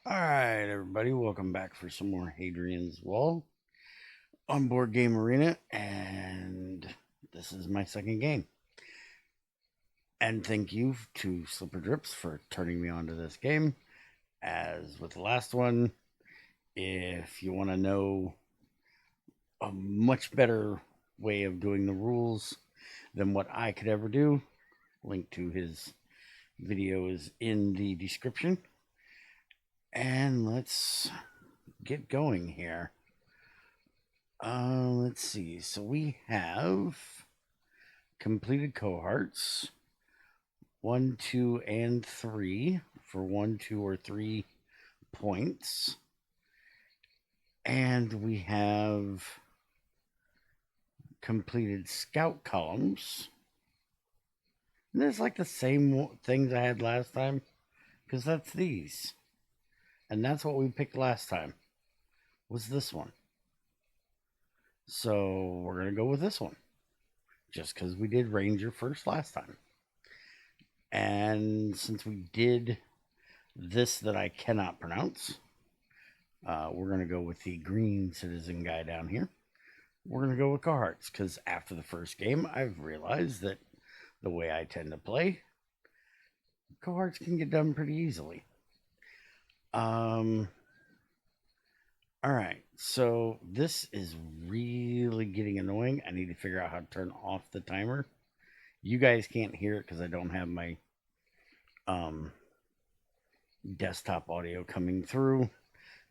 Alright, everybody, welcome back for some more Hadrian's Wall on Board Game Arena, and this is my second game. And thank you to Slipper Drips for turning me on to this game. As with the last one, if you want to know a much better way of doing the rules than what I could ever do, link to his video is in the description. And let's get going here. Let's see. So we have completed cohorts 1, 2, and 3 for 1, 2, or 3 points. And we have completed scout columns. And there's like the same things I had last time, because that's these. And that's what we picked last time, was this one. So we're going to go with this one, just because we did Ranger first last time. And since we did this that I cannot pronounce, we're going to go with the green citizen guy down here. We're going to go with cohorts, because after the first game, I've realized that the way I tend to play, cohorts can get done pretty easily. All right, so this is really getting annoying. I need to figure out how to turn off the timer. You guys can't hear it because I don't have my desktop audio coming through,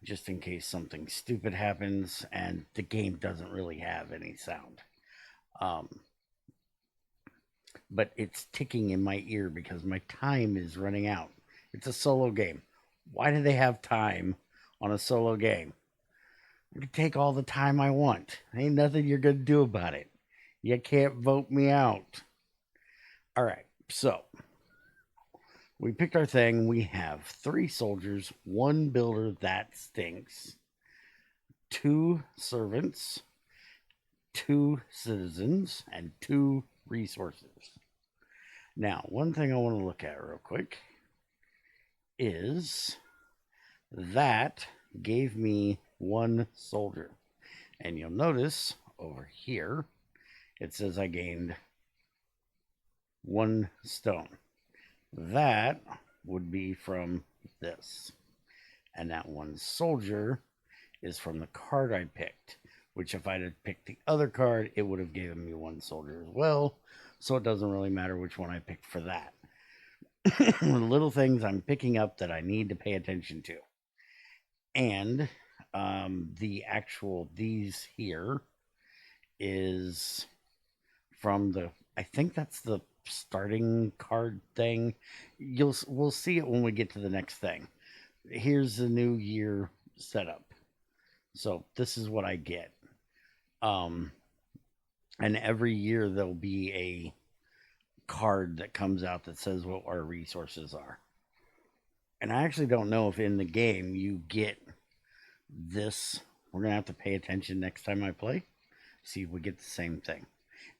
just in case something stupid happens, and the game doesn't really have any sound. But it's ticking in my ear because my time is running out. It's a solo game. Why do they have time on a solo game? I can take all the time I want. Ain't nothing you're going to do about it. You can't vote me out. All right, so we picked our thing. We have 3 soldiers, 1 builder that stinks, 2 servants, 2 citizens, and 2 resources. Now, one thing I want to look at real quick is that gave me 1 soldier. And you'll notice over here, it says I gained 1 stone. That would be from this. And that 1 soldier is from the card I picked, which if I had picked the other card, it would have given me 1 soldier as well. So it doesn't really matter which one I picked for that. Little things I'm picking up that I need to pay attention to. And the actual these here is from the, I think that's the starting card thing. We'll see it when we get to the next thing. Here's the new year setup. So this is what I get. And every year there'll be a card that comes out that says what our resources are. And I actually don't know if in the game you get this. We're going to have to pay attention next time I play. See if we get the same thing.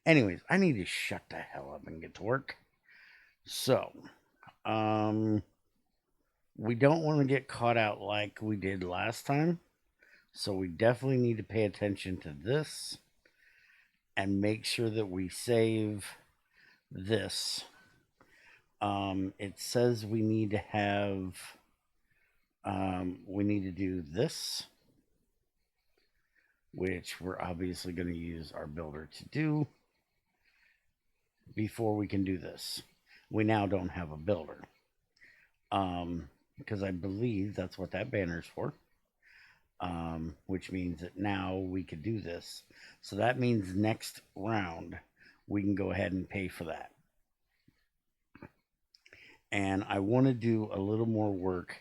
Anyways, I need to shut the hell up and get to work. So, we don't want to get caught out like we did last time. So we definitely need to pay attention to this and make sure that we save this. It says we need to have, we need to do this, which we're obviously going to use our builder to do before we can do this. We now don't have a builder, because I believe that's what that banner's for, which means that now we could do this. So that means next round we can go ahead and pay for that. And I want to do a little more work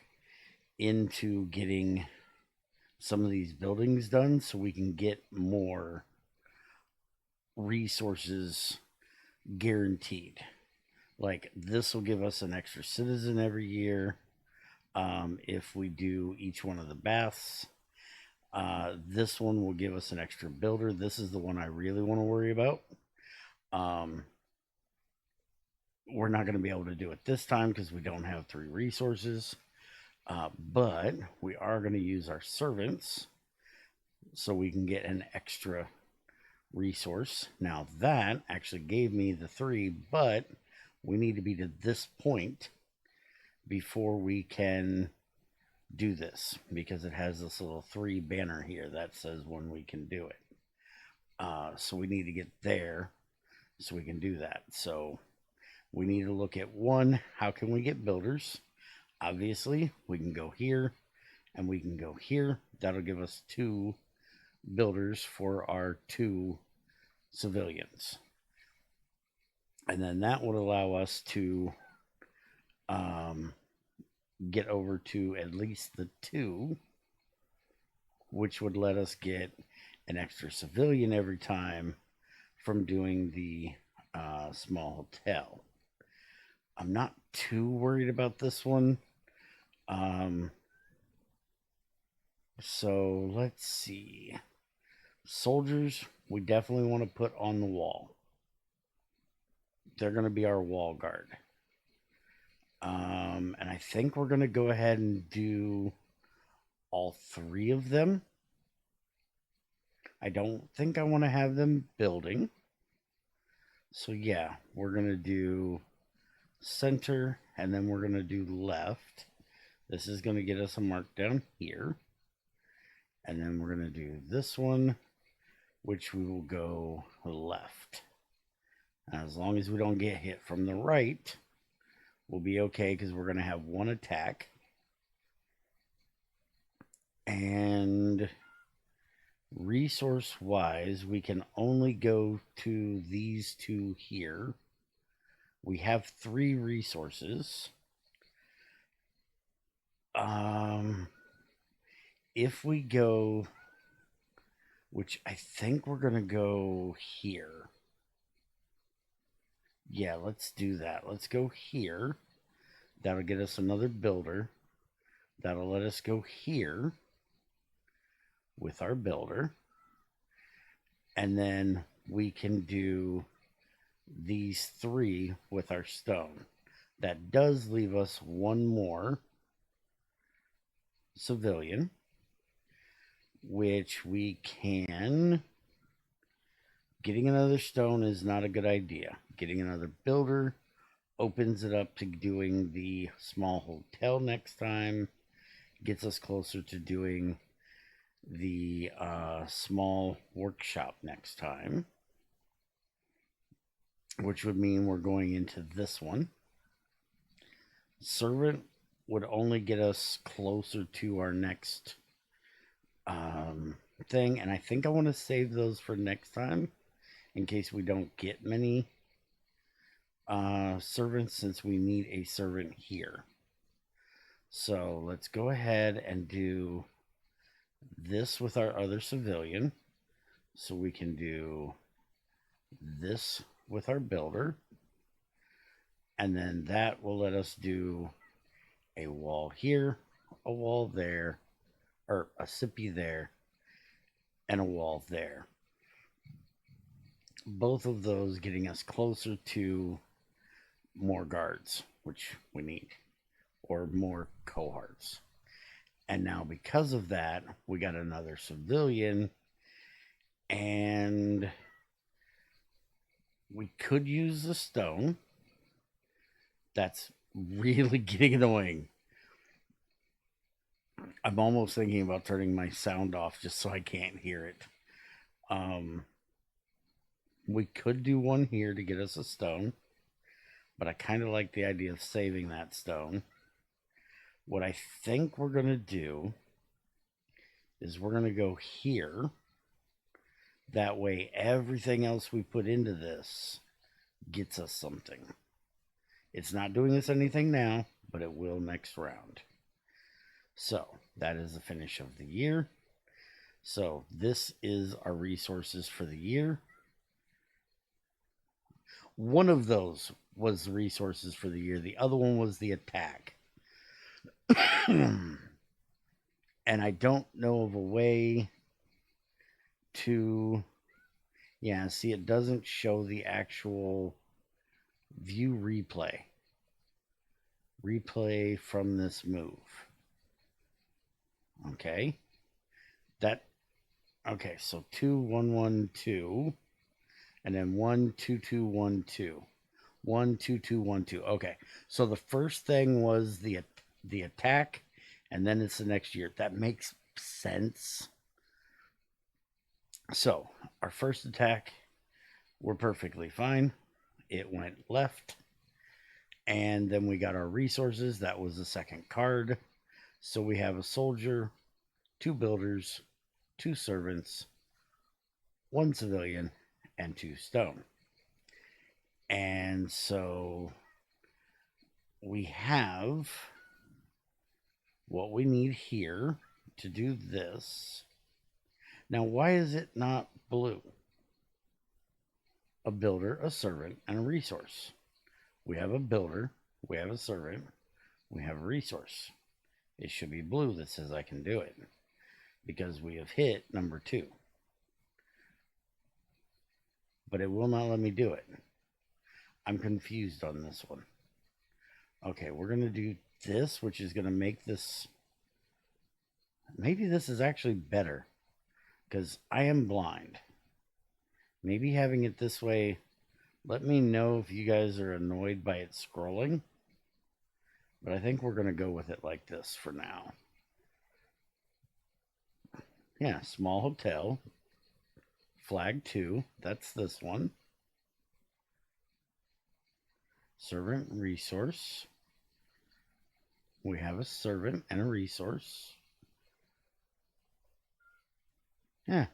into getting some of these buildings done so we can get more resources guaranteed. Like this will give us an extra citizen every year if we do each one of the baths. This one will give us an extra builder. This is the one I really want to worry about. We're not going to be able to do it this time because we don't have 3 resources. But we are going to use our servants so we can get an extra resource. Now that actually gave me the 3, but we need to be to this point before we can do this, because it has this little 3 banner here that says when we can do it. So we need to get there so we can do that. So we need to look at, one, how can we get builders? Obviously, we can go here and we can go here. That'll give us 2 builders for our 2 civilians. And then that would allow us to get over to at least the 2, which would let us get an extra civilian every time from doing the small hotel. I'm not too worried about this one. So let's see. Soldiers, we definitely want to put on the wall. They're going to be our wall guard. And I think we're going to go ahead and do all 3 of them. I don't think I want to have them building. So yeah, we're going to do center, and then we're going to do left. This is going to get us a mark down here. And then we're going to do this one, which we will go left. As long as we don't get hit from the right, we'll be okay, because we're going to have 1 attack. And resource-wise, we can only go to these 2 here. We have 3 resources. If we go, which I think we're going to go here. Yeah, let's do that. Let's go here. That'll get us another builder. That'll let us go here with our builder. And then we can do these 3 with our stone. That does leave us 1 more civilian, which we can... Getting another stone is not a good idea. Getting another builder opens it up to doing the small hotel next time. Gets us closer to doing the small workshop next time, which would mean we're going into this one. Servant would only get us closer to our next thing, and I think I want to save those for next time in case we don't get many servants, since we need a servant here. So let's go ahead and do this with our other civilian. So we can do this with our builder. And then that will let us do a wall here, a wall there, or a sippy there, and a wall there. Both of those getting us closer to more guards, which we need, or more cohorts. And now because of that, we got another civilian, and we could use the stone. That's really getting annoying. I'm almost thinking about turning my sound off just so I can't hear it. We could do 1 here to get us a stone, but I kind of like the idea of saving that stone. What I think we're going to do is we're going to go here. That way everything else we put into this gets us something. It's not doing us anything now, but it will next round. So that is the finish of the year. So this is our resources for the year. One of those was the resources for the year. The other one was the attack. And I don't know of a way to... Yeah, see, it doesn't show the actual view replay. Replay from this move. Okay. That, okay, so 2 1 1 2, and then 1 2 2 1 2. 1 2 2 1 2. Okay. So the first thing was the attack, and then it's the next year. That makes sense. So our first attack, we're perfectly fine. It went left. And then we got our resources. That was the second card. So we have a soldier, 2 builders, 2 servants, 1 civilian, and 2 stone. And so we have what we need here to do this. Now, why is it not blue? A builder, a servant, and a resource. We have a builder, we have a servant, we have a resource. It should be blue that says I can do it, because we have hit number 2. But it will not let me do it. I'm confused on this one. Okay, we're going to do this, which is going to make this... Maybe this is actually better, because I am blind. Maybe having it this way... Let me know if you guys are annoyed by it scrolling. But I think we're going to go with it like this for now. Yeah, small hotel. Flag 2. That's this one. Servant resource. We have a servant and a resource. Yeah.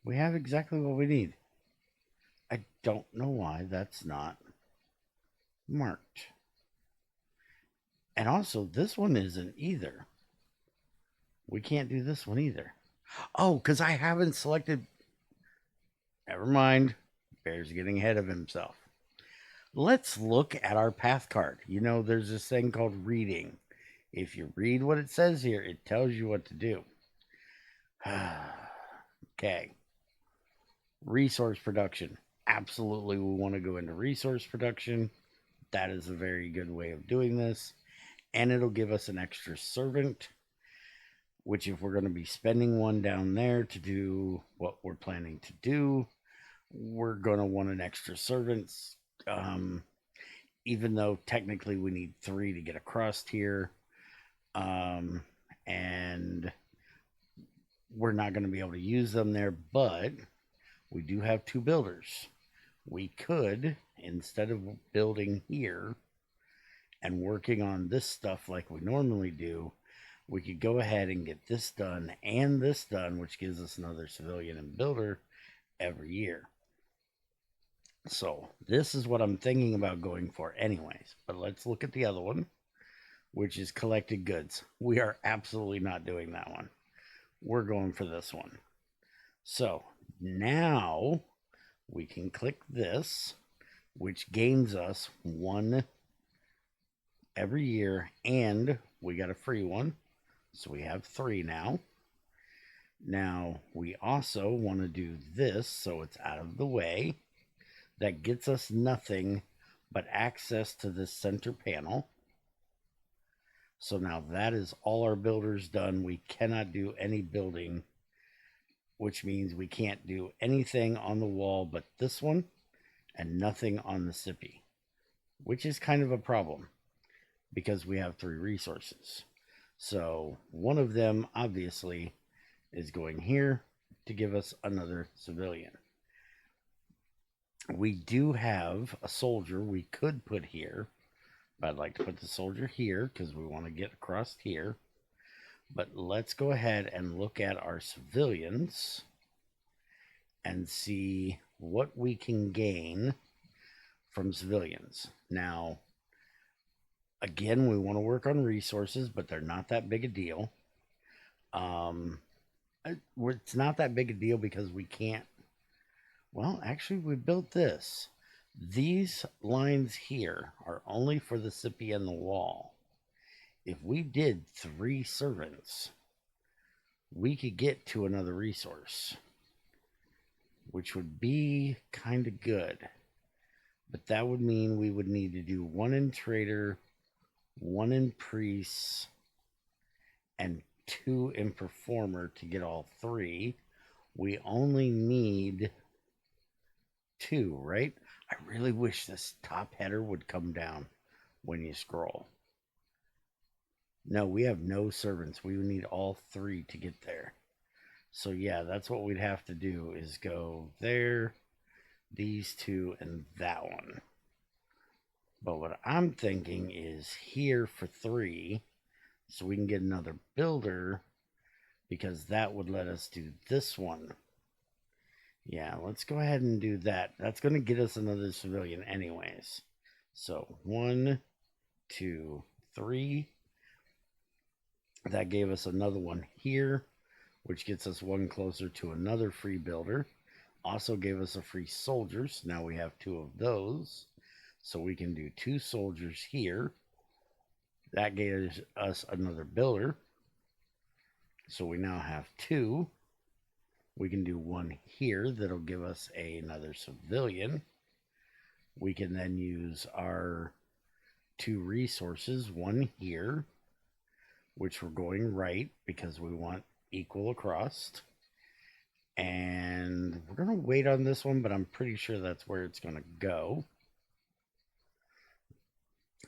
We have exactly what we need. I don't know why that's not marked. And also, this one isn't either. We can't do this one either. Oh, because I haven't selected... Never mind. Bear's getting ahead of himself. Let's look at our path card. You know, there's this thing called reading. If you read what it says here, it tells you what to do. Okay. Resource production. Absolutely, we want to go into resource production. That is a very good way of doing this. And it'll give us an extra servant, which if we're going to be spending one down there to do what we're planning to do, we're going to want an extra servant. Even though technically we need 3 to get across here. And we're not going to be able to use them there, but we do have 2 builders. We could, instead of building here and working on this stuff like we normally do, we could go ahead and get this done and this done, which gives us another civilian and builder every year. So this is what I'm thinking about going for anyways. But let's look at the other one, which is collected goods. We are absolutely not doing that one. We're going for this one. So now we can click this, which gains us 1 every year, and we got a free one. So we have 3 now. Now we also want to do this so it's out of the way. That gets us nothing but access to this center panel. So now that is all our builders done. We cannot do any building, which means we can't do anything on the wall but this one and nothing on the sippy, which is kind of a problem because we have 3 resources. So one of them obviously is going here to give us another civilian. We do have a soldier we could put here, but I'd like to put the soldier here because we want to get across here. But let's go ahead and look at our civilians and see what we can gain from civilians. Now, again, we want to work on resources, but they're not that big a deal. It's not that big a deal because we can't... Well, actually, we built this. These lines here are only for the sippy and the wall. If we did 3 servants, we could get to another resource, which would be kind of good. But that would mean we would need to do 1 in trader, 1 in priests, and 2 in performer to get all 3. We only need 2, right? I really wish this top header would come down when you scroll. No, we have no servants. We would need all 3 to get there. So yeah, that's what we'd have to do, is go there, these 2, and that one. But what I'm thinking is here for 3, so we can get another builder, because that would let us do this one. Yeah, let's go ahead and do that. That's going to get us another civilian anyways. So 1, 2, 3. That gave us another one here, which gets us one closer to another free builder. Also gave us a free soldier, so now we have 2 of those. So we can do 2 soldiers here. That gave us another builder. So we now have 2. We can do 1 here that'll give us another civilian. We can then use our 2 resources, 1 here, which we're going right because we want equal across. And we're going to wait on this one, but I'm pretty sure that's where it's going to go.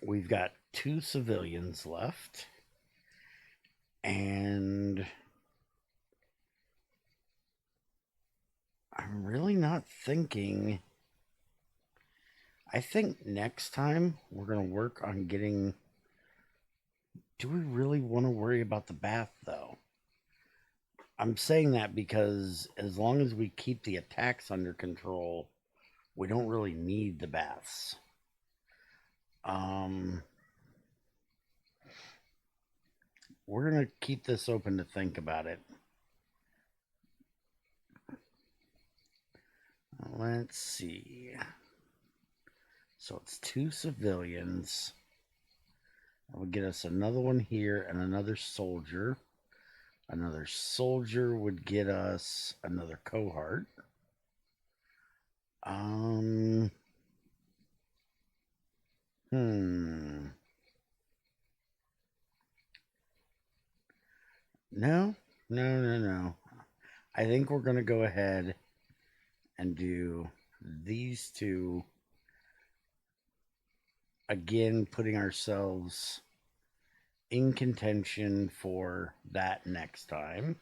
We've got 2 civilians left. And I'm really not thinking. I think next time we're going to work on getting. Do we really want to worry about the bath, though? I'm saying that because as long as we keep the attacks under control, we don't really need the baths. We're going to keep this open to think about it. Let's see. So it's 2 civilians. That would get us another one here and another soldier. Another soldier would get us another cohort. No. I think we're going to go ahead and do these 2. Again, putting ourselves in contention for that next time.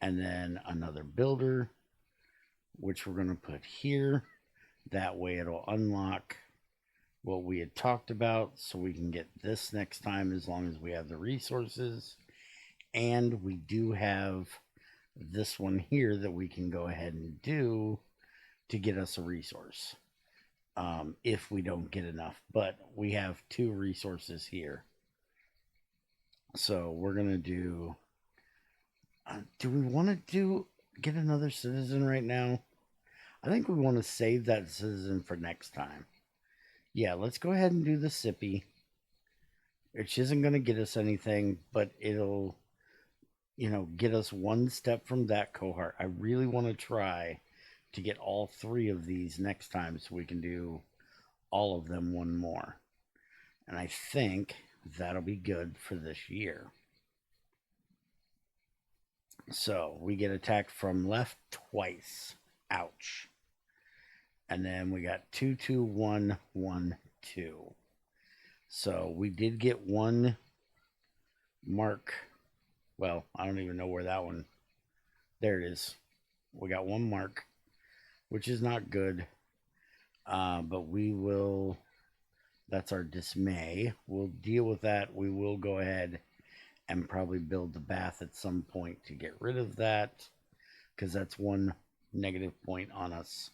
And then another builder, which we're going to put here. That way it'll unlock what we had talked about, so we can get this next time as long as we have the resources. And we do have this one here that we can go ahead and do to get us a resource. If we don't get enough, but we have 2 resources here. So we're going to do, do we want to get another citizen right now? I think we want to save that citizen for next time. Yeah, let's go ahead and do the sippy, which isn't going to get us anything, but it'll, get us one step from that cohort. I really want to try to get all 3 of these next time so we can do all of them one more. And I think that'll be good for this year. So we get attacked from left twice. Ouch. And then we got 2, 2, 1, 1, 2. So we did get 1 mark. Well, I don't even know where that one. There it is. We got 1 mark, which is not good. But we will. That's our dismay. We'll deal with that. We will go ahead and probably build the bath at some point to get rid of that, because that's 1 negative point on us.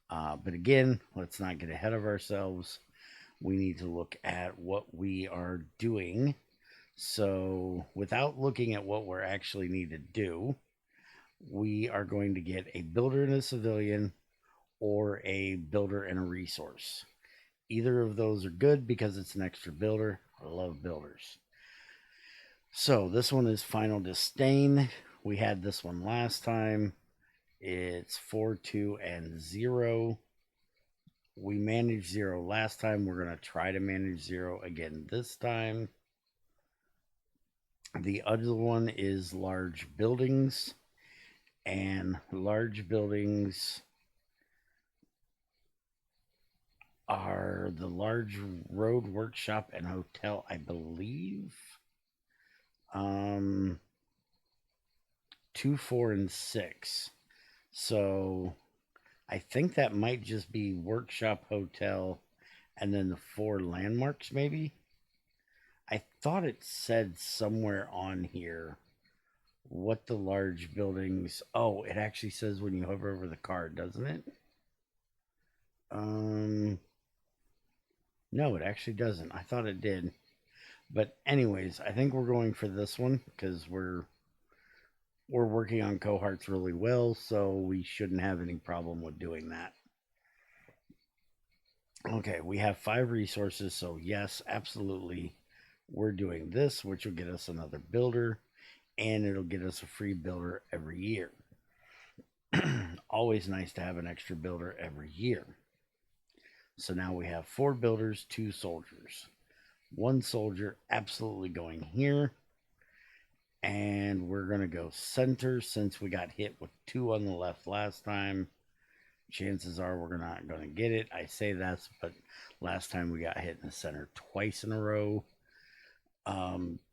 But again, let's not get ahead of ourselves. We need to look at what we are doing. So without looking at what we're actually need to do, we are going to get a builder and a civilian, or a builder and a resource. Either of those are good because it's an extra builder. I love builders. So this one is Final Disdain. We had this one last time. It's 4, 2, and 0. We managed 0 last time. We're going to try to manage 0 again this time. The other one is large buildings, and large buildings are the large road, workshop, and hotel, I believe. 2, 4, and 6. So I think that might just be workshop, hotel, and then the 4 landmarks, maybe. I thought it said somewhere on here what the large buildings. Oh, it actually says when you hover over the card, doesn't it? No, it actually doesn't. I thought it did. But anyways, I think we're going for this one because we're working on cohorts really well, so we shouldn't have any problem with doing that. Okay, we have 5 resources, so yes, absolutely. We're doing this, which will get us another builder, and it'll get us a free builder every year. Always nice to have an extra builder every year. So now we have 4 builders, 2 soldiers. 1 soldier absolutely going here. And we're going to go center since we got hit with 2 on the left last time. Chances are we're not going to get it. I say that's, but last time we got hit in the center twice in a row.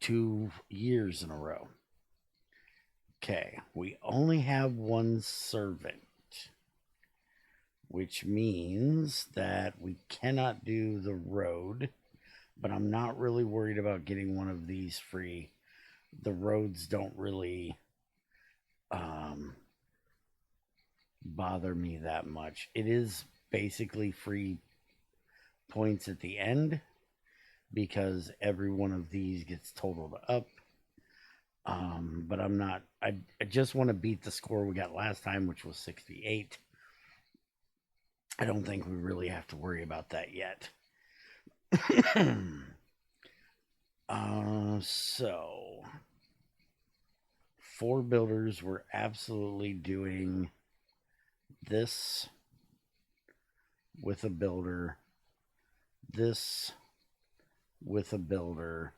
2 years in a row. Okay, we only have 1 servant, which means that we cannot do the road, but I'm not really worried about getting one of these free. The roads don't really bother me that much. It is basically free points at the end because every one of these gets totaled up. But I'm not, I just want to beat the score we got last time, which was 68. I don't think we really have to worry about that yet. So 4 builders, we're absolutely doing this with a builder, this with a builder.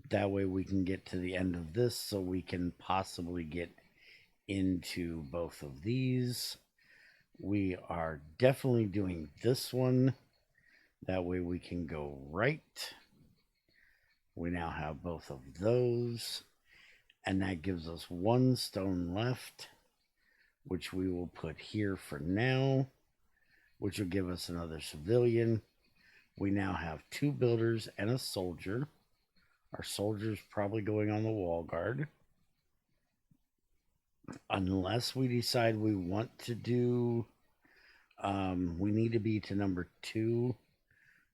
That way we can get to the end of this so we can possibly get into both of these. We are definitely doing this one. That way we can go right. We now have both of those. And that gives us 1 stone left, which we will put here for now, which will give us another civilian. We now have 2 builders and a soldier. Our soldier's probably going on the wall guard. Unless we decide we want to do, we need to be to number 2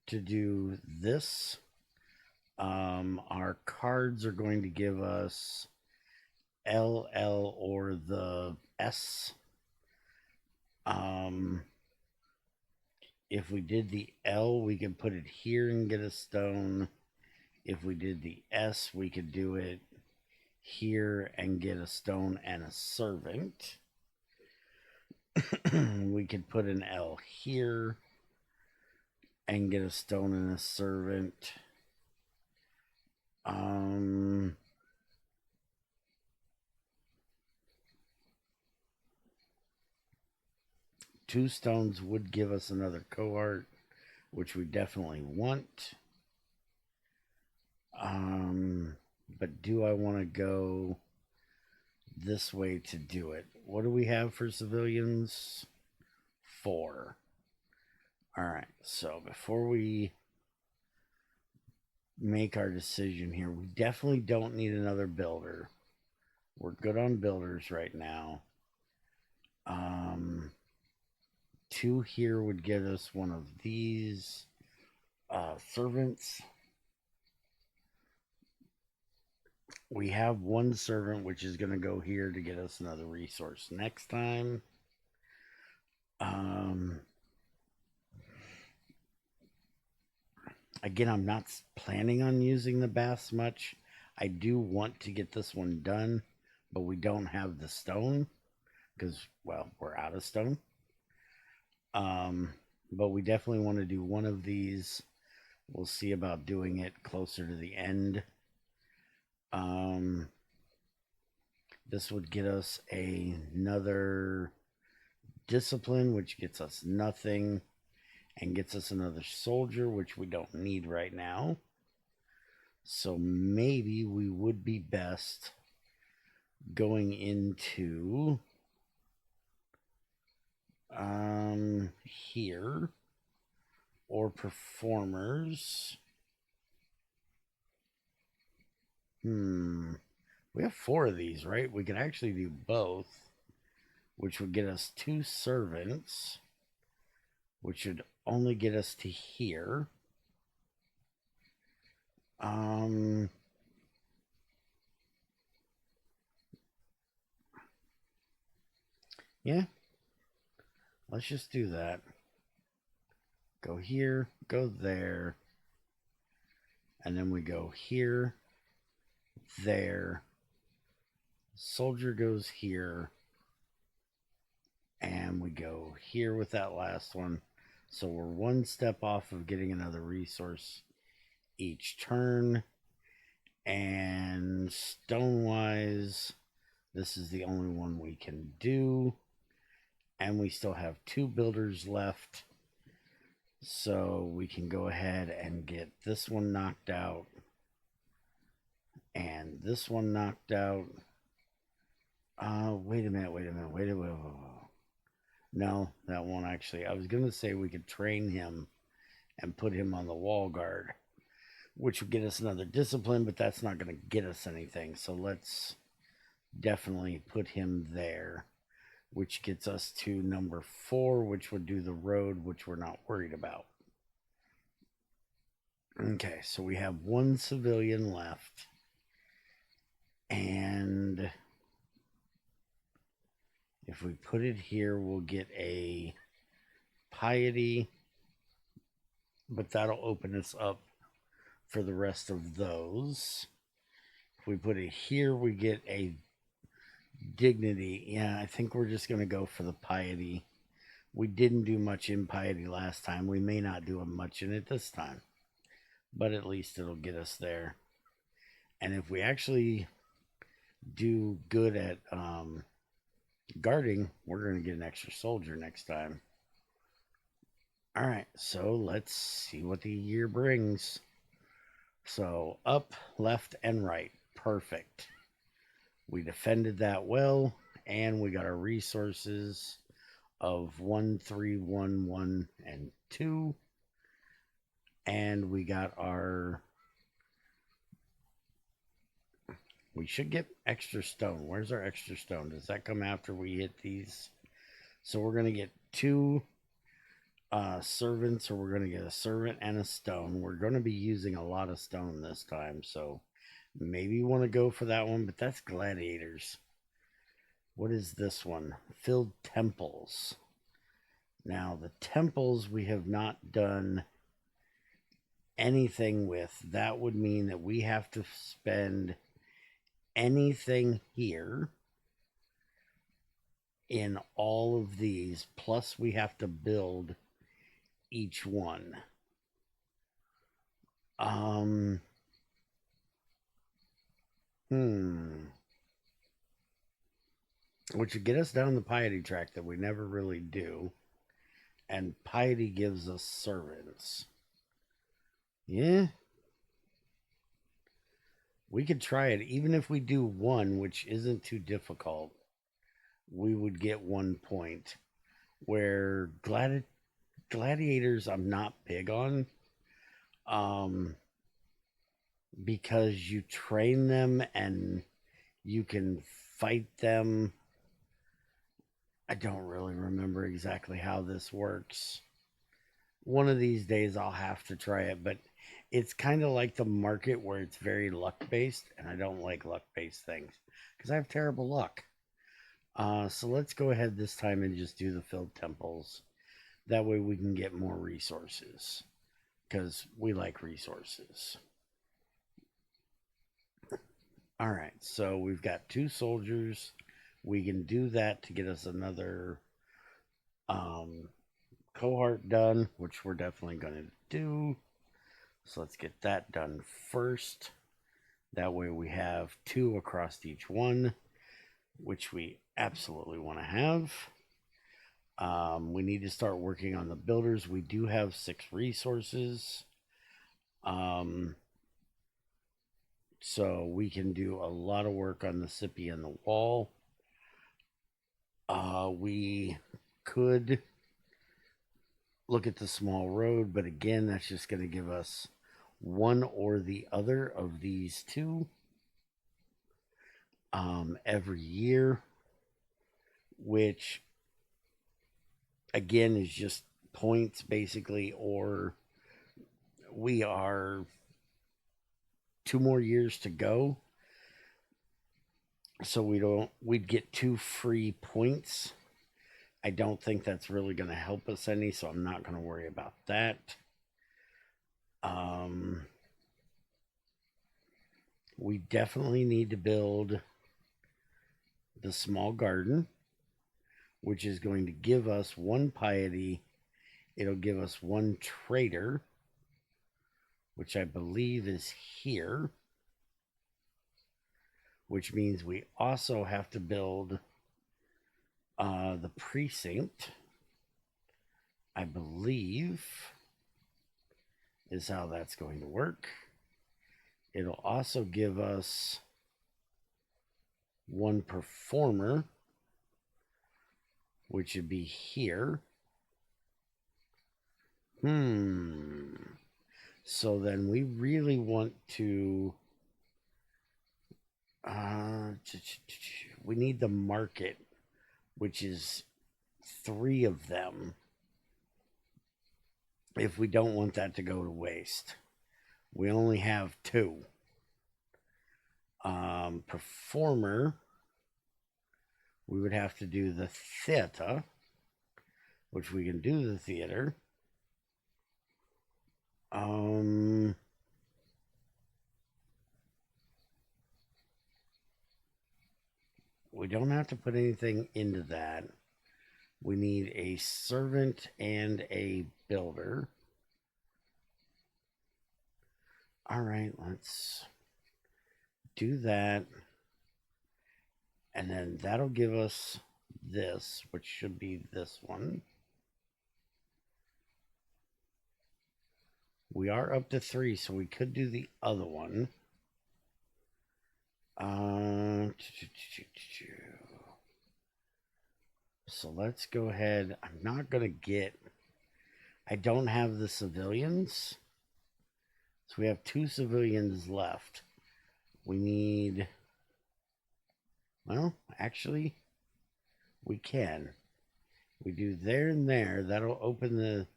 to do this. Our cards are going to give us LL or the S. If we did the L, we could put it here and get a stone. If we did the S, we could do it here and get a stone and a servant. We could put an L here and get a stone and a servant. 2 stones would give us another cohort, which we definitely want. But do I want to go this way to do it? What do we have for civilians? 4. All right, so before we make our decision here, we definitely don't need another builder. We're good on builders right now. 2 here would get us one of these servants. We have 1 servant, which is going to go here to get us another resource next time. Again, I'm not planning on using the baths much. I do want to get this one done, but we don't have the stone because, well, we're out of stone. But we definitely want to do one of these. We'll see about doing it closer to the end. This would get us another discipline, which gets us nothing, and gets us another soldier, which we don't need right now. So maybe we would be best going into here, or performers. We have 4 of these, right? We can actually do both, which would get us 2 servants, which should only get us to here. Yeah, let's just do that. Go here, go there, and then we go here, there. Soldier goes here, and we go here with that last one. So we're 1 step off of getting another resource each turn. And stone wise, this is the only one we can do, and we still have 2 builders left, so we can go ahead and get this one knocked out and this one knocked out. Wait a minute. No, that won't actually. I was gonna say we could train him and put him on the wall guard, which would get us another discipline, but that's not going to get us anything. So let's definitely put him there, which gets us to number 4, which would do the road, which we're not worried about. Okay, so we have 1 civilian left. And if we put it here, we'll get a piety, but that'll open us up for the rest of those. If we put it here, we get a dignity. Yeah, I think we're just going to go for the piety. We didn't do much in piety last time. We may not do much in it this time, but at least it'll get us there. And if we actually do good at guarding, we're going to get an extra soldier next time. All right, so let's see what the year brings. So up, left, and right. Perfect. We defended that well, and we got our resources of 1, 3, 1, 1, and 2. And we got our... We should get extra stone. Where's our extra stone? Does that come after we hit these? So we're going to get 2 servants, or we're going to get a servant and a stone. We're going to be using a lot of stone this time, so maybe you want to go for that one, but that's gladiators. What is this one? Filled temples. Now, the temples we have not done anything with. That would mean that we have to spend anything here in all of these, plus we have to build each one. Which would get us down the piety track that we never really do. And piety gives us servants. Yeah. We could try it. Even if we do 1, which isn't too difficult, we would get 1 point. Where gladiators I'm not big on. Because you train them and you can fight them. I don't really remember exactly how this works. One of these days I'll have to try it, but it's kind of like the market where it's very luck-based, and I don't like luck-based things because I have terrible luck. So let's go ahead this time and just do the filled temples. That way we can get more resources because we like resources. All right, so we've got 2 soldiers. We can do that to get us another cohort done, which we're definitely going to do. So let's get that done first. That way we have 2 across each one, which we absolutely want to have. We need to start working on the builders. We do have 6 resources. So we can do a lot of work on the sippy and the wall. We could look at the small road, but again, that's just going to give us one or the other of these two every year, which again is just points basically, or we are 2 more years to go, so we'd get 2 free points. I don't think that's really going to help us any, so I'm not going to worry about that. We definitely need to build the small garden, which is going to give us 1 piety. It'll give us 1 trader, which I believe is here, which means we also have to build the precinct, I believe is how that's going to work. It'll also give us 1 performer, which would be here. So then we really want to we need the market, which is 3 of them, if we don't want that to go to waste. We only have 2. Performer, we would have to do the theater, which we can do the theater. We don't have to put anything into that. We need a servant and a builder. All right, let's do that. And then that'll give us this, which should be this one. We are up to 3, so we could do the other one. So let's go ahead. I'm not going to get... I don't have the civilians. So we have 2 civilians left. We need... Well, actually, we can. We do there and there. That'll open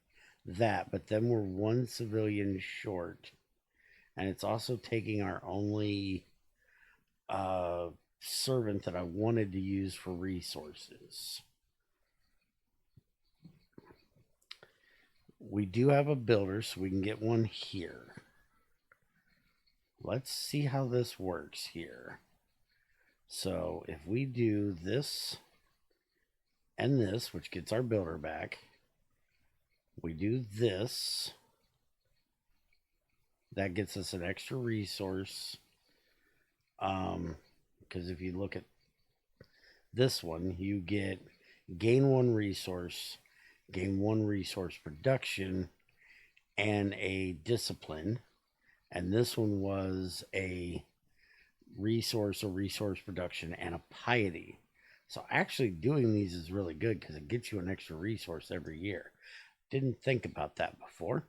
that, but then we're 1 civilian short. And it's also taking our only servant that I wanted to use for resources. We do have a builder, so we can get 1 here. Let's see how this works here. So if we do this and this, which gets our builder back, we do this, that gets us an extra resource. Because if you look at this one, you get gain 1 resource, gain 1 resource production, and a discipline. And this one was a resource production and a piety. So actually doing these is really good because it gets you an extra resource every year. Didn't think about that before.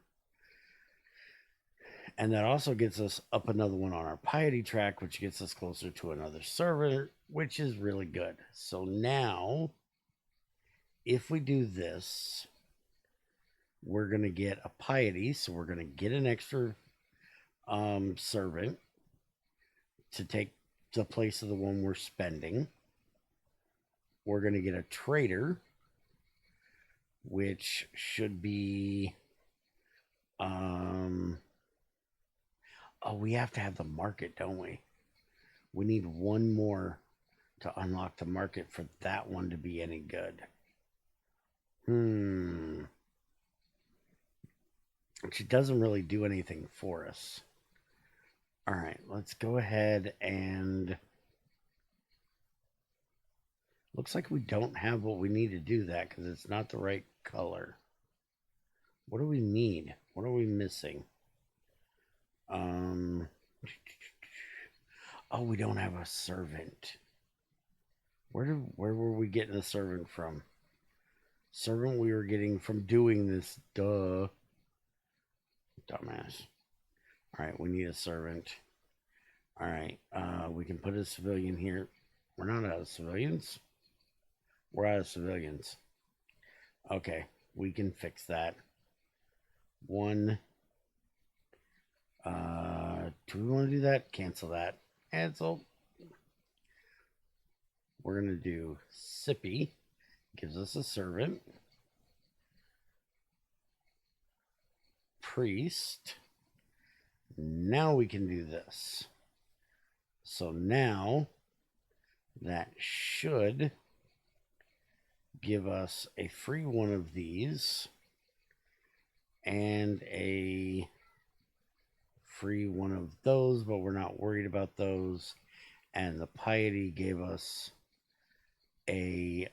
And that also gets us up another one on our piety track, which gets us closer to another server, which is really good. So now, if we do this, we're going to get a piety. So we're going to get an extra servant to take the place of the one we're spending. We're going to get a trader, which should be... Oh, we have to have the market, don't we? We need 1 more to unlock the market for that one to be any good. Which doesn't really do anything for us. All right, let's go ahead and looks like we don't have what we need to do that because it's not the right color. What do we need? What are we missing? Oh, we don't have a servant. Where were we getting the servant from? Servant we were getting from doing this. Duh. Dumbass. All right, we need a servant. All right, we can put a civilian here. We're not out of civilians. We're out of civilians. Okay, we can fix that. One. Do we want to do that? Cancel that. Cancel. We're going to do Sippy. Gives us a servant. Priest. Now we can do this. So now that should give us a free one of these and a free one of those, but we're not worried about those. And the piety gave us a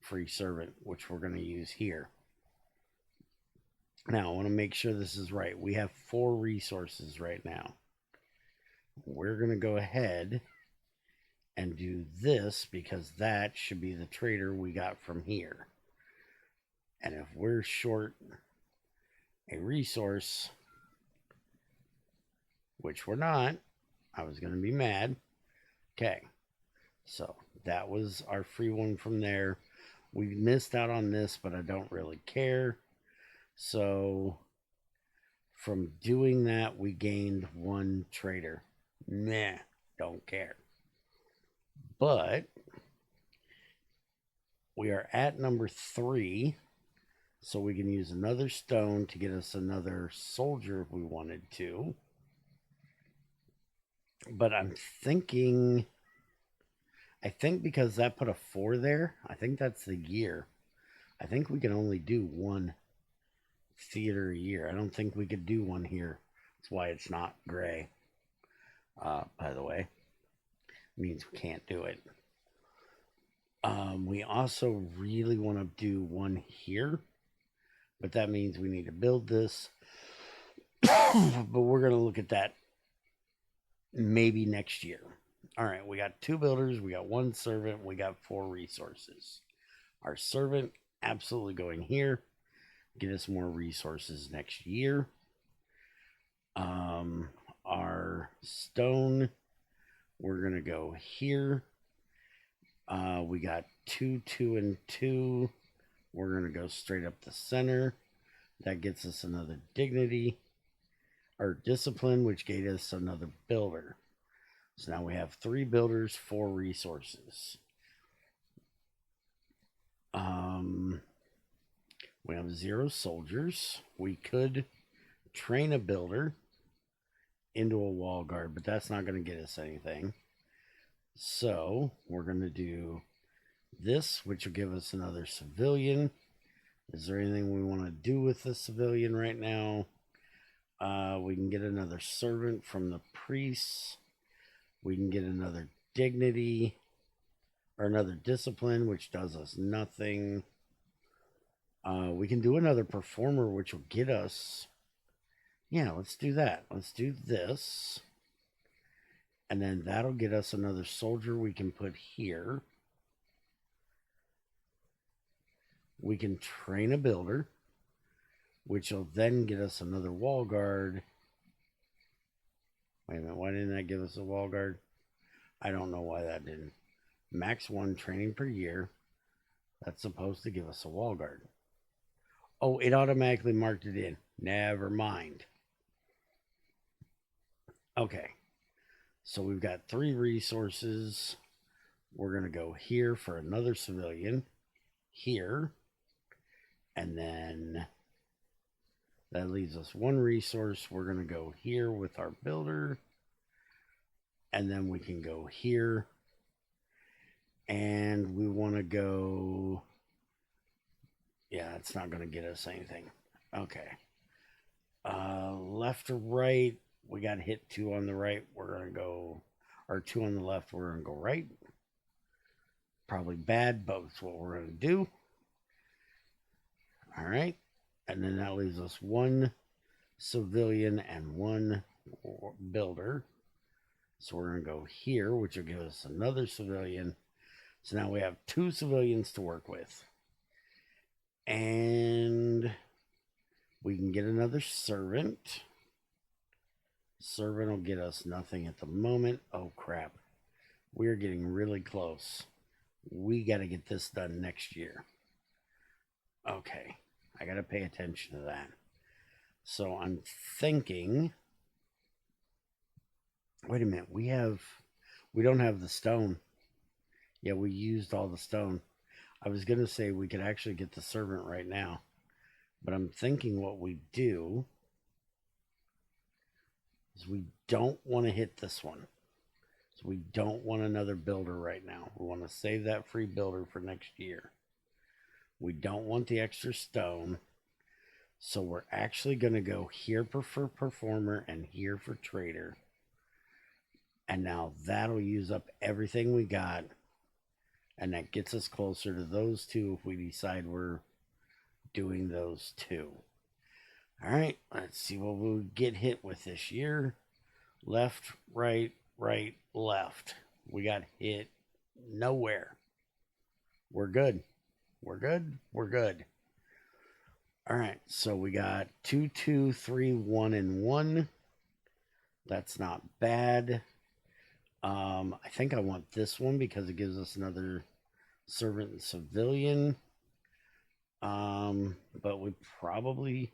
free servant, which we're going to use here. Now, I want to make sure this is right. We have 4 resources right now. We're going to go ahead and do this because that should be the trader we got from here. And if we're short a resource, which we're not, I was going to be mad. Okay, so that was our free one from there. We missed out on this, but I don't really care. So from doing that, we gained 1 trader. Meh, don't care. But we are at number 3, so we can use another stone to get us another soldier if we wanted to. But I think because that put a 4 there, I think that's the year. I think we can only do 1 theater a year. I don't think we could do 1 here. That's why it's not gray. By the way, means we can't do it. We also really want to do 1 here, but that means we need to build this. But we're going to look at that maybe next year. All right, we got 2 builders, we got 1 servant, we got 4 resources. Our servant absolutely going here, get us more resources next year. Our stone, we're gonna go here. We got 2, 2, and 2. We're gonna go straight up the center. That gets us another dignity or discipline, which gave us another builder. So now we have 3 builders, 4 resources. We have 0 soldiers. We could train a builder into a wall guard, but that's not going to get us anything. So we're going to do this, which will give us another civilian. Is there anything we want to do with the civilian right now? We can get another servant from the priests. We can get another dignity or another discipline, which does us nothing. We can do another performer, which will get us. Yeah, let's do that. Let's do this. And then that'll get us another soldier we can put here. We can train a builder, which will then get us another wall guard. Wait a minute, why didn't that give us a wall guard? I don't know why that didn't. Max 1 training per year. That's supposed to give us a wall guard. Oh, it automatically marked it in. Never mind. Okay. So we've got 3 resources. We're going to go here for another civilian. Here. And then that leaves us 1 resource. We're going to go here with our builder. And then we can go here. And we want to go... Yeah, it's not going to get us anything. Okay. Left or right, we got hit 2 on the right. We're going to go, or 2 on the left. We're going to go right. Probably bad, but it's what we're going to do. All right. And then that leaves us 1 civilian and 1 builder. So we're going to go here, which will give us another civilian. So now we have 2 civilians to work with. And we can get another servant. Servant will get us nothing at the moment. Oh, crap. We're getting really close. We got to get this done next year. Okay. I got to pay attention to that. So I'm thinking... Wait a minute. We don't have the stone. Yeah, we used all the stone. I was going to say we could actually get the servant right now. But I'm thinking what we do is we don't want to hit this one. So we don't want another builder right now. We want to save that free builder for next year. We don't want the extra stone. So we're actually going to go here for performer and here for trader. And now that'll use up everything we got. And that gets us closer to those 2 if we decide we're doing those 2. All right, let's see what we'll get hit with this year. Left, right, right, left. We got hit nowhere. We're good. We're good. We're good. All right, so we got 2, 2, 3, 1, and 1. That's not bad. I think I want this one because it gives us another servant and civilian. But we probably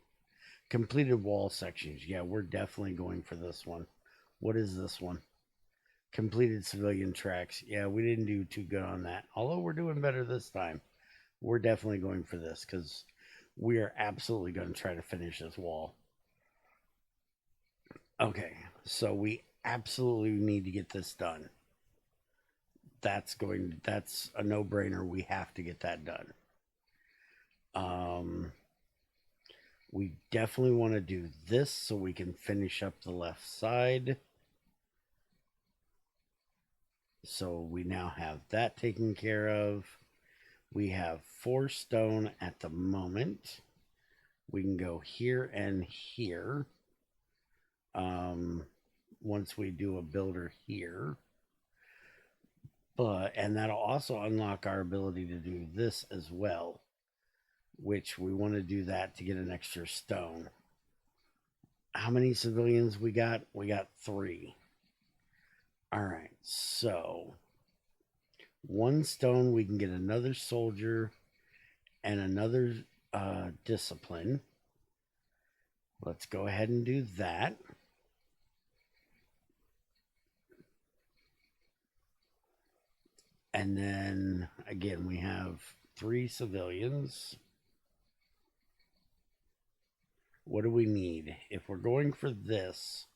completed wall sections. Yeah, we're definitely going for this one. What is this one? Completed civilian tracks. Yeah, we didn't do too good on that. Although we're doing better this time. We're definitely going for this because we are absolutely going to try to finish this wall. Okay, so we absolutely need to get this done. That's a no-brainer. We have to get that done. We definitely want to do this so we can finish up the left side. So we now have that taken care of. We have 4 stone at the moment. We can go here and here. Once we do a builder here. And that'll also unlock our ability to do this as well. Which we want to do that to get an extra stone. How many civilians we got? We got 3. All right, so 1 stone, we can get another soldier and another discipline. Let's go ahead and do that. And then, again, we have 3 civilians. What do we need? If we're going for this,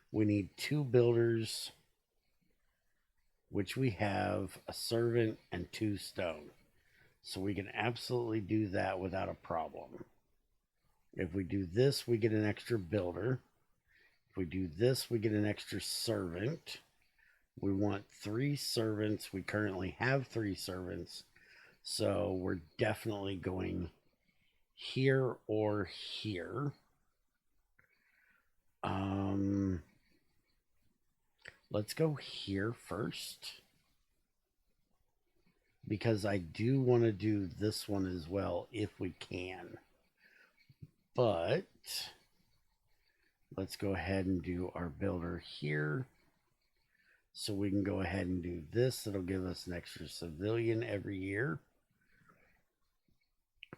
we need 2 builders, which we have a servant and 2 stone. So we can absolutely do that without a problem. If we do this, we get an extra builder. If we do this, we get an extra servant. We want 3 servants. We currently have 3 servants. So we're definitely going here or here. Let's go here first. Because I do want to do this one as well if we can. But let's go ahead and do our builder here. So we can go ahead and do this. It'll give us an extra civilian every year.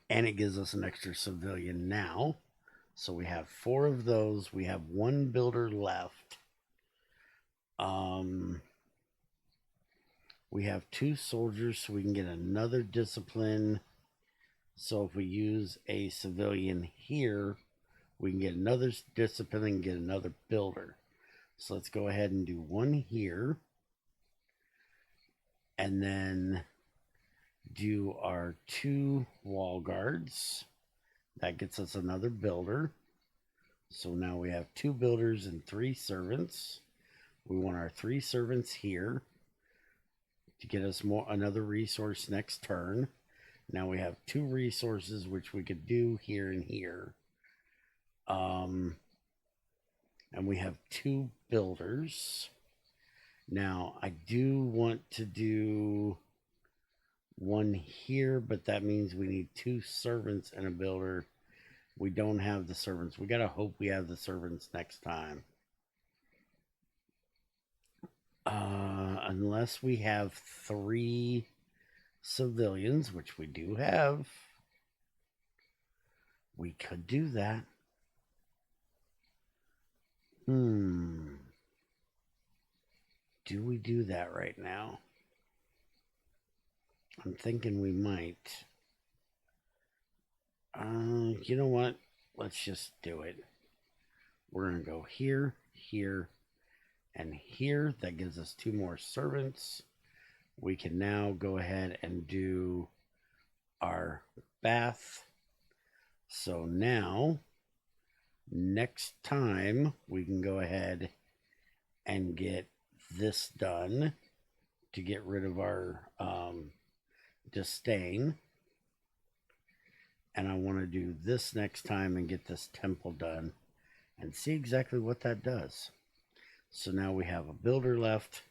And it gives us an extra civilian now. So we have 4 of those. We have 1 builder left. We have 2 soldiers, so we can get another discipline. So if we use a civilian here, we can get another discipline and get another builder. So let's go ahead and do 1 here. And then do our 2 wall guards. That gets us another builder. So now we have 2 builders and 3 servants. We want our 3 servants here to get us another resource next turn. Now we have 2 resources which we could do here and here. And we have 2 builders. Now I do want to do one here, but that means we need 2 servants and a builder. We don't have the servants. We gotta hope we have the servants next time. Unless we have 3 civilians, which we do have, we could do that. Do we do that right now? I'm thinking we might. You know what? Let's just do it. We're going to go here, here, and here. That gives us 2 more servants. We can now go ahead and do our bath. So now, next time, we can go ahead and get this done to get rid of our disdain. And I want to do this next time and get this temple done and see exactly what that does. So now we have a builder left,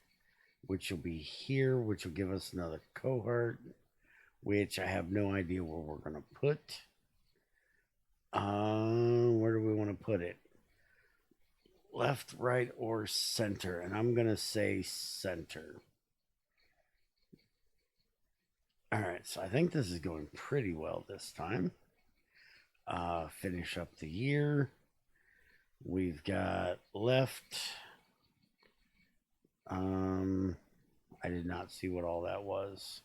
which will be here, which will give us another cohort, which I have no idea where we're going to put. Where do we want to put it? Left, right, or center? And I'm going to say center. All right, so I think this is going pretty well this time. Finish up the year. We've got left. I did not see what all that was.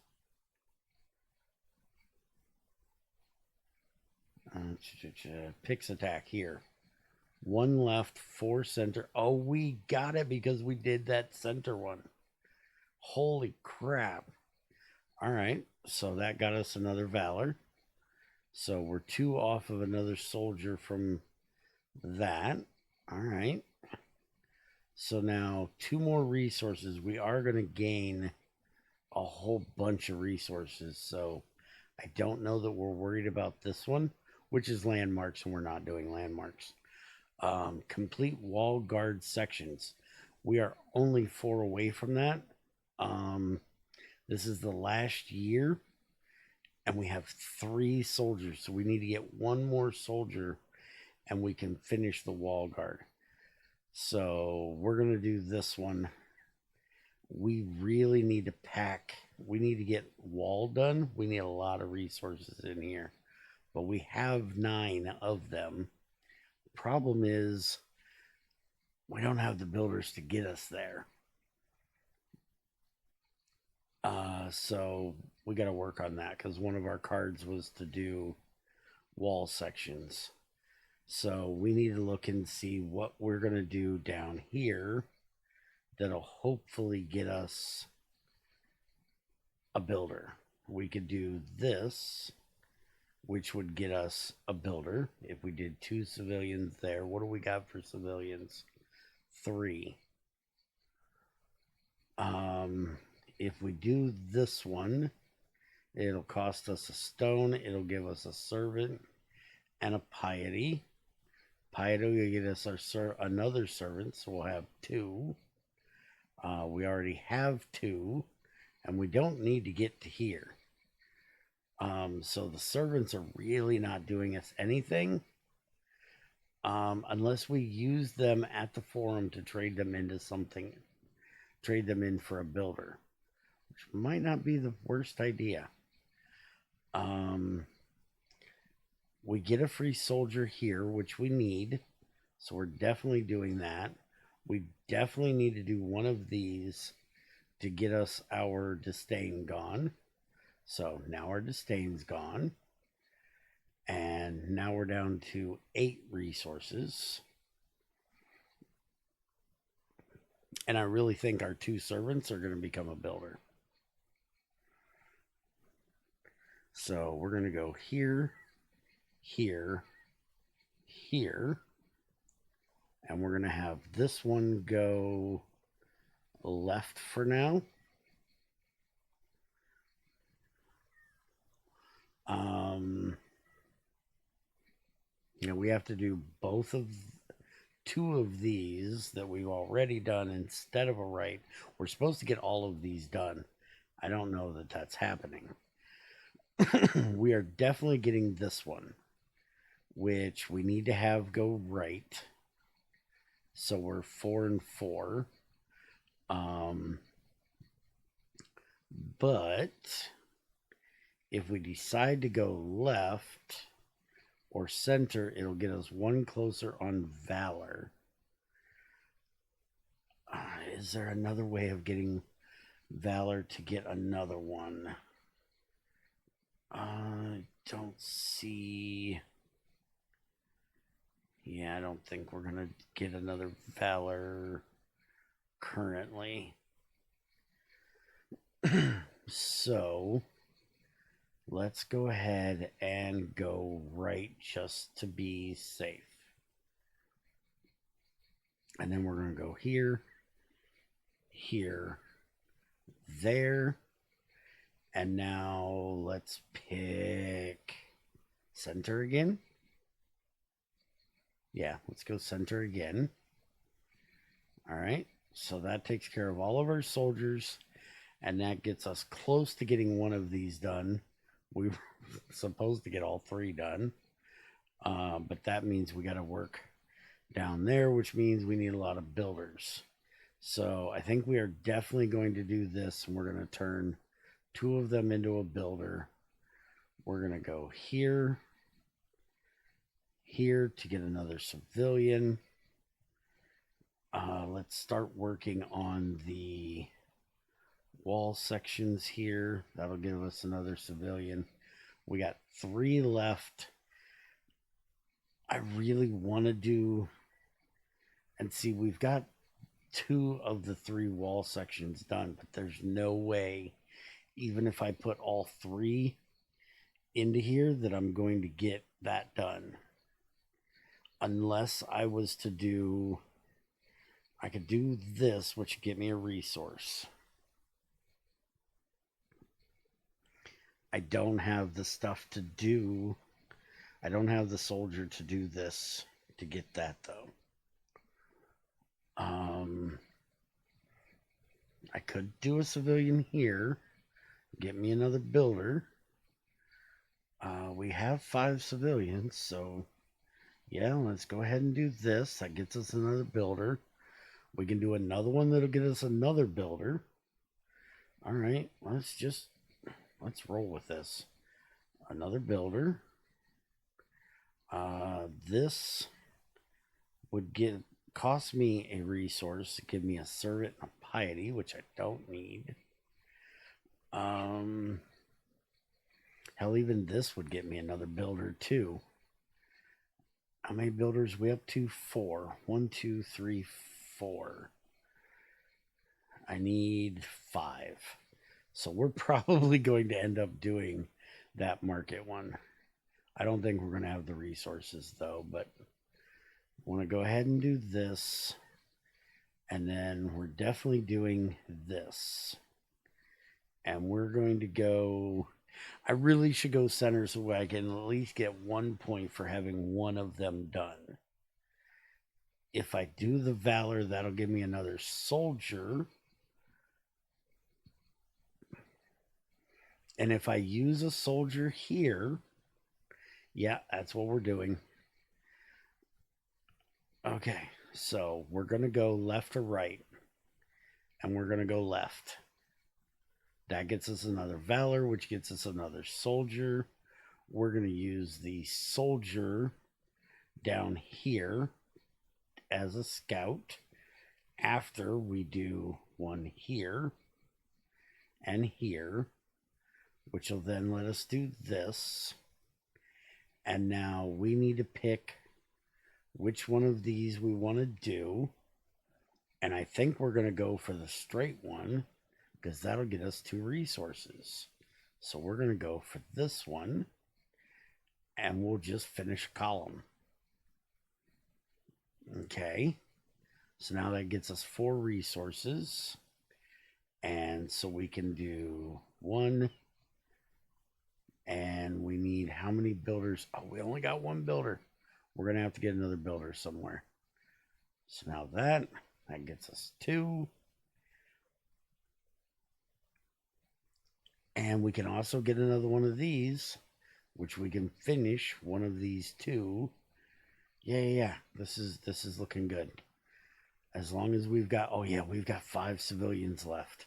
Picks attack here. 1 left, 4 center. Oh, we got it because we did that center one. Holy crap. All right, so that got us another valor. So we're 2 off of another soldier from that. All right. So now 2 more resources. We are going to gain a whole bunch of resources. So I don't know that we're worried about this one, which is landmarks, and we're not doing landmarks. Complete wall guard sections. We are only 4 away from that. This is the last year, and we have 3 soldiers. So we need to get 1 more soldier, and we can finish the wall guard. So we're going to do this one. We really need to pack. We need to get wall done. We need a lot of resources in here, but we have 9 of them. Problem is, we don't have the builders to get us there. So we got to work on that because one of our cards was to do wall sections. So we need to look and see what we're going to do down here that'll hopefully get us a builder. We could do this, which would get us a builder. If we did 2 civilians there, what do we got for civilians? 3. If we do this one, it'll cost us a stone. It'll give us a servant and a piety. Piety will get us another servant, so we'll have 2. We already have 2, and we don't need to get to here. So the servants are really not doing us anything unless we use them at the forum to trade them into something, trade them in for a builder, which might not be the worst idea. We get a free soldier here, which we need, so we're definitely doing that. We definitely need to do one of these to get us our disdain gone. So now our disdain's gone. And now we're down to 8 resources. And I really think our 2 servants are going to become a builder. So we're going to go here, here, here. And we're going to have this one go left for now. We have to do two of these that we've already done instead of a right. We're supposed to get all of these done. I don't know that that's happening. We are definitely getting this one, which we need to have go right. So we're 4 and 4. But if we decide to go left or center, it'll get us one closer on valor. Is there another way of getting valor to get another one? I don't see. Yeah, I don't think we're going to get another valor currently. So let's go ahead and go right just to be safe. And then we're going to go here, here, there. And now let's pick center again. Yeah, let's go center again. All right, so that takes care of all of our soldiers, and that gets us close to getting one of these done. We were supposed to get all 3 done, but that means we got to work down there, which means we need a lot of builders. So I think we are definitely going to do this, and we're going to turn 2 of them into a builder. We're going to go here, here to get another civilian. Let's start working on the wall sections here. That'll give us another civilian. We got 3 left. I really want to do, and see, we've got 2 of the 3 wall sections done, but there's no way, even if I put all 3 into here, that I'm going to get that done. Unless I was to do, I could do this, which would get me a resource. I don't have the stuff to do. I don't have the soldier to do this, to get that, though. I could do a civilian here, get me another builder. We have 5 civilians, so yeah, let's go ahead and do this. That gets us another builder. We can do another one that'll get us another builder. All right, let's roll with this. Another builder. This would cost me a resource, give me a servant and a piety, which I don't need. Hell, even this would get me another builder too. How many builders are we up to? 4. 1, 2, 3, 4. I need 5. So we're probably going to end up doing that market one. I don't think we're going to have the resources though, but I want to go ahead and do this. And then we're definitely doing this. And we're going to go, I really should go center so I can at least get 1 point for having one of them done. If I do the valor, that'll give me another soldier. And if I use a soldier here, yeah, that's what we're doing. Okay, so we're going to go left or right. And we're going to go left. That gets us another valor, which gets us another soldier. We're going to use the soldier down here as a scout after we do one here and here, which will then let us do this. And now we need to pick which one of these we want to do. And I think we're going to go for the straight one, because that'll get us 2 resources. So we're going to go for this one, and we'll just finish a column. Okay. So now that gets us 4 resources. And so we can do 1. And we need how many builders? Oh, we only got 1 builder. We're going to have to get another builder somewhere. So now that gets us 2. And we can also get another one of these, which we can finish one of these 2. Yeah. This is looking good. As long as we've got, oh yeah, we've got 5 civilians left.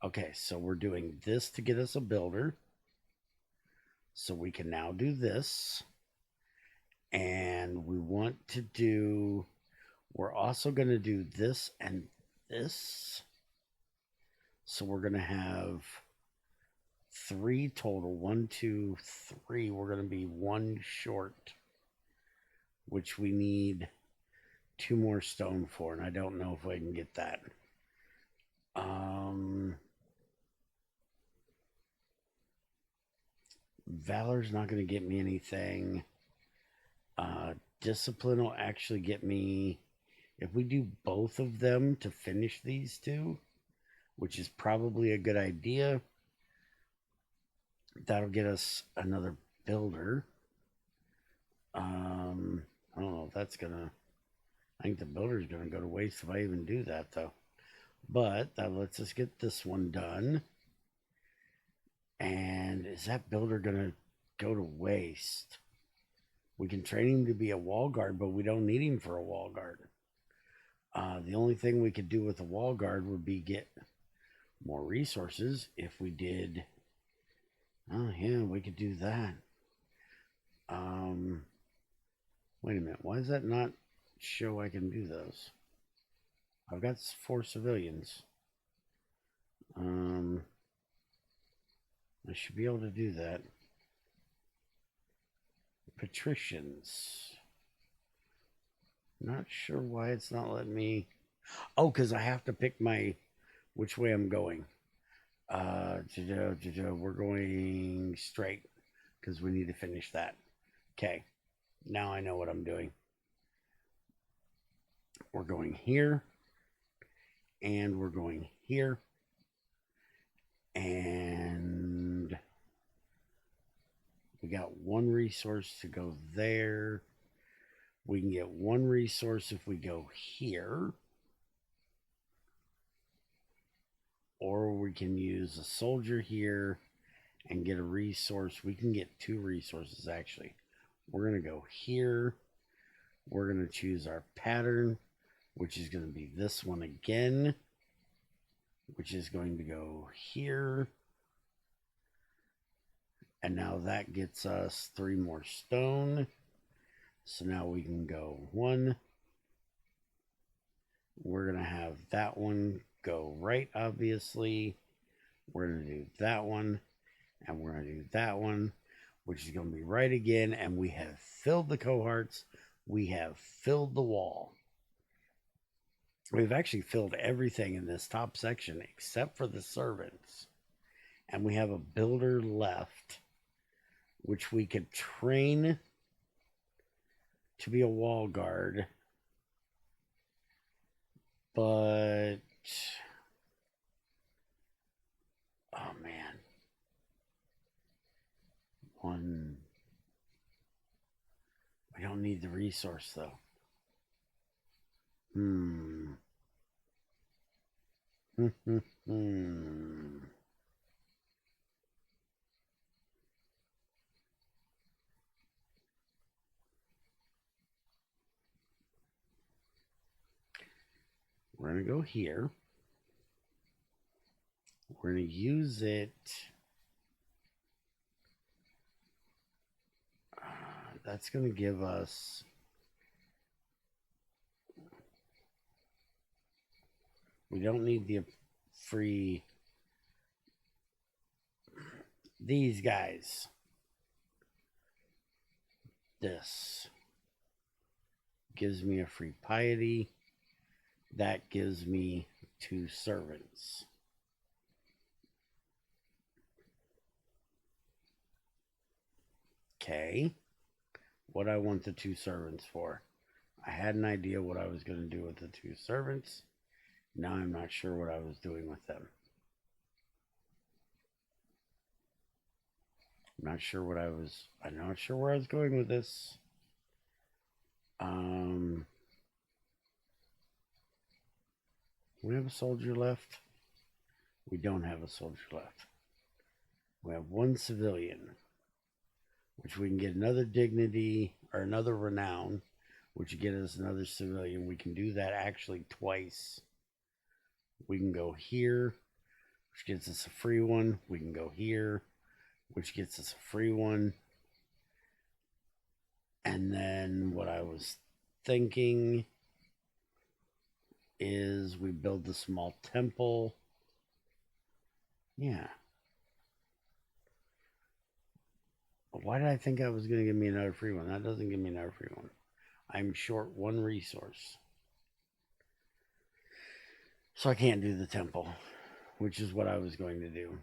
Okay, so we're doing this to get us a builder. So we can now do this. And we want to do, we're also going to do this and this. So we're going to have 3 total. 1, 2, 3. We're going to be 1 short, which we need 2 more stone for, and I don't know if I can get that. Valor's not going to get me anything. Discipline will actually get me, if we do both of them to finish these 2, which is probably a good idea, that'll get us another builder. I don't know if that's gonna, I think the builder's gonna go to waste if I even do that though. But that lets us get this one done. And is that builder gonna go to waste? We can train him to be a wall guard, but we don't need him for a wall guard. The only thing we could do with a wall guard would be get more resources if we did. Oh yeah, we could do that. Wait a minute. Why does that not show I can do those? I've got 4 civilians. I should be able to do that. Patricians. Not sure why it's not letting me. Oh, because I have to pick my which way I'm going. We're going straight because we need to finish that. Okay, now I know what I'm doing. We're going here, and we're going here, and we got 1 resource to go there. We can get 1 resource if we go here. Or we can use a soldier here and get a resource. We can get 2 resources actually. We're going to go here. We're going to choose our pattern, which is going to be this one again, which is going to go here. And now that gets us 3 more stone. So now we can go 1. We're going to have that one go right, obviously. We're going to do that one. And we're going to do that one, which is going to be right again. And we have filled the cohorts. We have filled the wall. We've actually filled everything in this top section except for the servants. And we have a builder left, which we could train to be a wall guard. But, oh man. 1. We don't need the resource though. We're going to go here. We're going to use it. That's going to give us. We don't need the free. These guys. This gives me a free piety. That gives me 2 servants. Okay. What I want the 2 servants for? I had an idea what I was going to do with the 2 servants. Now I'm not sure what I was doing with them. I'm not sure what I'm not sure where I was going with this. We have a soldier left. We don't have a soldier left. We have 1 civilian, which we can get another dignity or another renown, which would get us another civilian. We can do that actually twice. We can go here, which gets us a free one. We can go here, which gets us a free one. And then what I was thinking is we build the small temple. Yeah. Why did I think I was going to give me another free one? That doesn't give me another free one. I'm short 1 resource. So I can't do the temple, which is what I was going to do.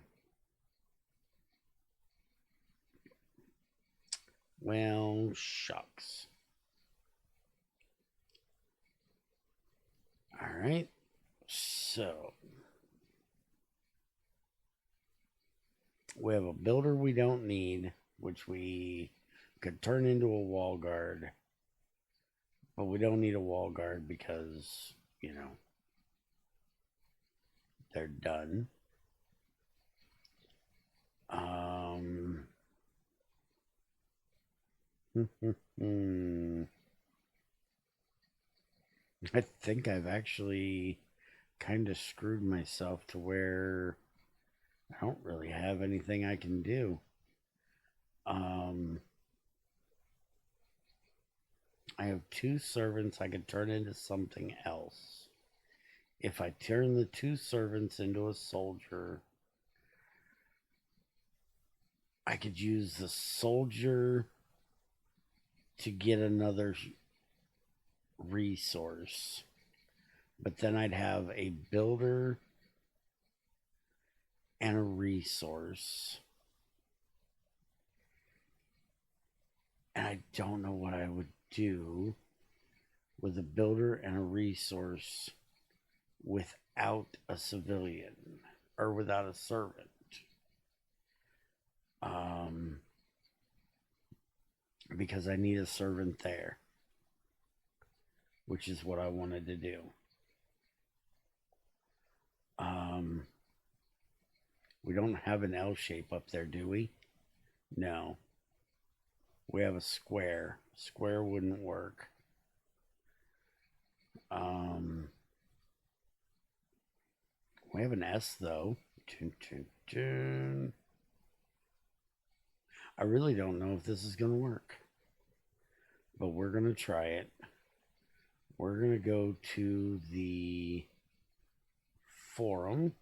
Well, shucks. All right. So we have a builder we don't need, which we could turn into a wall guard. But we don't need a wall guard because, you know, they're done. I think I've actually kind of screwed myself to where I don't really have anything I can do. I have 2 servants I could turn into something else. If I turn the 2 servants into a soldier, I could use the soldier to get another resource. But then I'd have a builder and a resource. And I don't know what I would do with a builder and a resource without a civilian or without a servant. Because I need a servant there, which is what I wanted to do. We don't have an L shape up there, do we? No. We have a square. Square wouldn't work. We have an S though. I really don't know if this is going to work, but we're going to try it. We're going to go to the forum.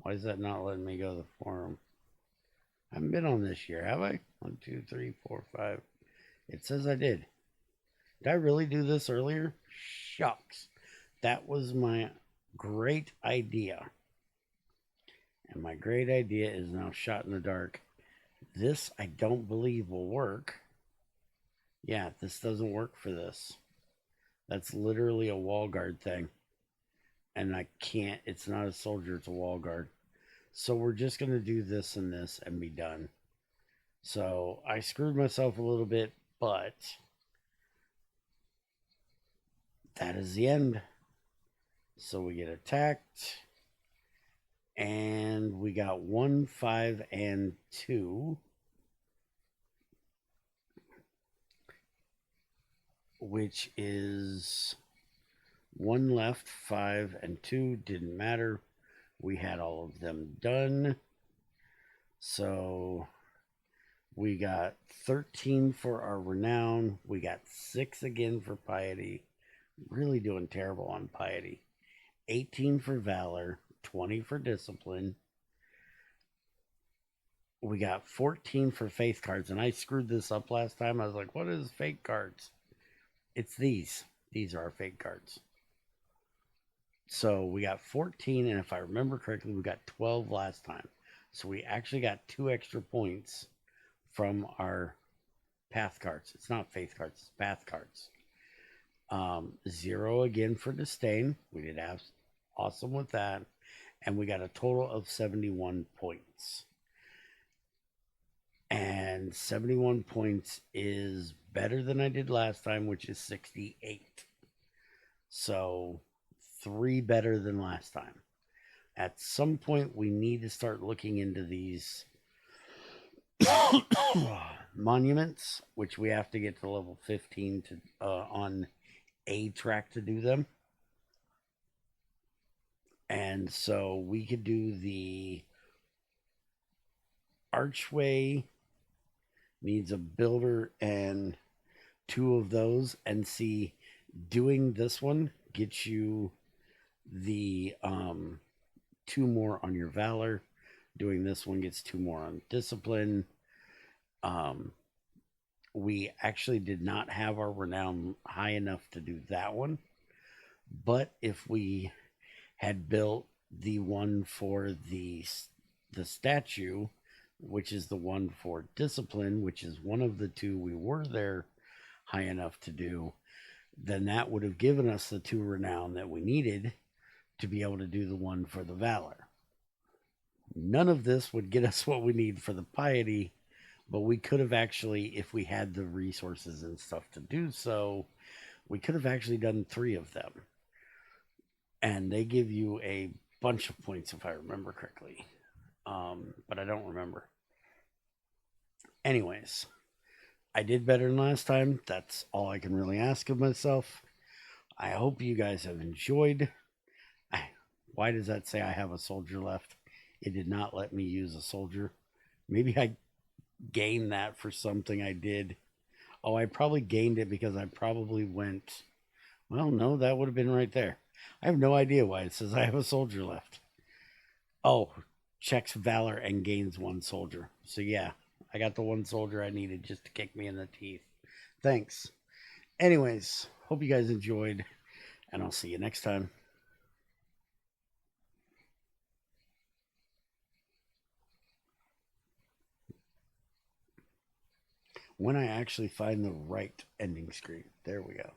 Why is that not letting me go to the forum? I haven't been on this year, have I? 1, 2, 3, 4, 5. It says I did. Did I really do this earlier? Shucks. That was my great idea. And my great idea is now shot in the dark. This I don't believe will work. Yeah, this doesn't work for this. That's literally a wall guard thing. And I can't, it's not a soldier, it's a wall guard. So we're just going to do this and this and be done. So I screwed myself a little bit, but that is the end. So we get attacked. And we got 1, 5, and 2. Which is 1 left, 5, and 2. Didn't matter. We had all of them done. So we got 13 for our renown. We got 6 again for piety. Really doing terrible on piety. 18 for valor. 20 for discipline. We got 14 for faith cards. And I screwed this up last time. I was like, what is fake cards? It's these. These are our fake cards. So we got 14, and if I remember correctly, we got 12 last time. So we actually got 2 extra points from our path cards. It's not faith cards, it's path cards. 0 again for disdain. We did have awesome with that. And we got a total of 71 points. And 71 points is better than I did last time, which is 68. So 3 better than last time. At some point, we need to start looking into these monuments, which we have to get to level 15 to on a track to do them. And so we could do the archway needs a builder and 2 of those, and see, doing this one gets you the 2 more on your valor. Doing this one gets 2 more on discipline. We actually did not have our renown high enough to do that one, but if we had built the one for the statue, which is the one for discipline, which is one of the 2 we were there high enough to do, then that would have given us the 2 renown that we needed to be able to do the one for the valor. None of this would get us what we need for the piety, but we could have actually, if we had the resources and stuff to do so, we could have actually done 3 of them. And they give you a bunch of points if I remember correctly. But I don't remember. Anyways, I did better than last time. That's all I can really ask of myself. I hope you guys have enjoyed. Why does that say I have a soldier left? It did not let me use a soldier. Maybe I gained that for something I did. Oh, I probably gained it because I probably went... Well, no, that would have been right there. I have no idea why it says I have a soldier left. Oh, checks valor and gains 1 soldier. So yeah, I got the 1 soldier I needed just to kick me in the teeth. Thanks. Anyways, hope you guys enjoyed, and I'll see you next time. When I actually find the right ending screen. There we go.